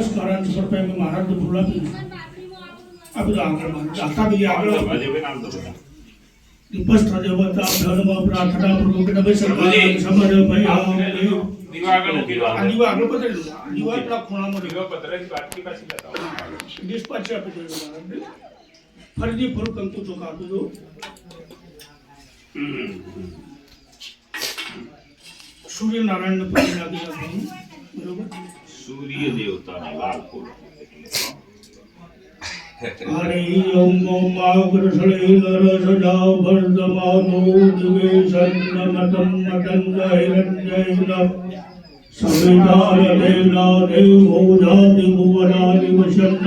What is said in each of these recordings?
नमस्कारान समर्पयामि महाराज फुलापी अब आकर आता भी आकर दीपस्थ देवता धर्म प्रार्थना पूर्वक नमस्कार समर भयामि દીવા આગળ પતરેલું દીવા પેલા ખૂણામાં દીવા પતરેલી બાટકી પાછી બતાવો ડિસ્પાચ આપી દો મહારાજ ફરીથી ફરું કંકુ ચોખા આપી દો સૂર્યનારાયણ ને પગે લાગી રાખવાનું બરોબર સૂર્ય દેવતાના લાલ ફૂલ હરે ઓમ ઓમ આગ્રસળે નર સજા વર્ધમાનો દિવે સન્નમતમ મતંગ હિરણ્યૈન સવિતાર દેવના દેવો જાતિ ભુવનાનિ વસન્ન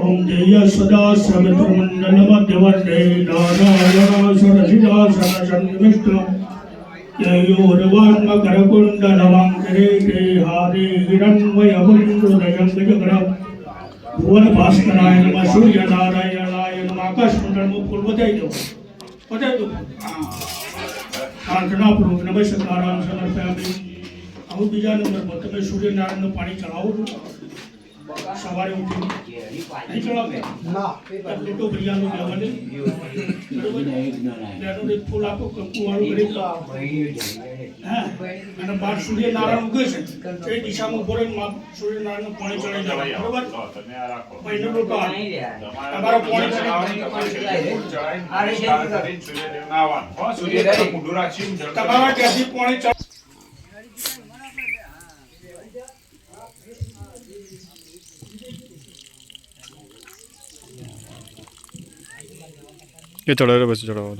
ઓમ દેય સદા સમિત્રમંડલ મધ્યવર્તે નારાયણ સરસિદાસન સન્નિષ્ઠ યયોર્વાન્મ કરકુંડલવાંકરે તે હારે હિરણ્મય વંદુદયં ગજગ્રહ ભુવન ભાસ્કરાય નમઃ સૂર્ય નારાયણાય નમઃ આકાશ મંડળમાં ફૂલ બતાવી દો પ્રાર્થના પૂર્વક નમસ્કારાન સમર્પયામિ આવું બીજા નંબરમાં તમે સૂર્યનારાયણનું પાણી ચડાવો છો સવારે ઉઠી નહીં ચડાવતા ના ફોટો ભૈયાનું લેવાની બરોબર ફૂલ આપો કંકુ વાળું કરી હા અને બહાર સૂર્યનારાયણ ઉગે છે એ દિશામાં ઉભો રહીને સૂર્યનારાયણનું પાણી ચડાવી દેવાય બરોબર મહિનો રોટો તમારો પાણી ચડાવવાની તમારા ત્યાંથી પાણી ये चढ़ा रहे बस चढ़ाओ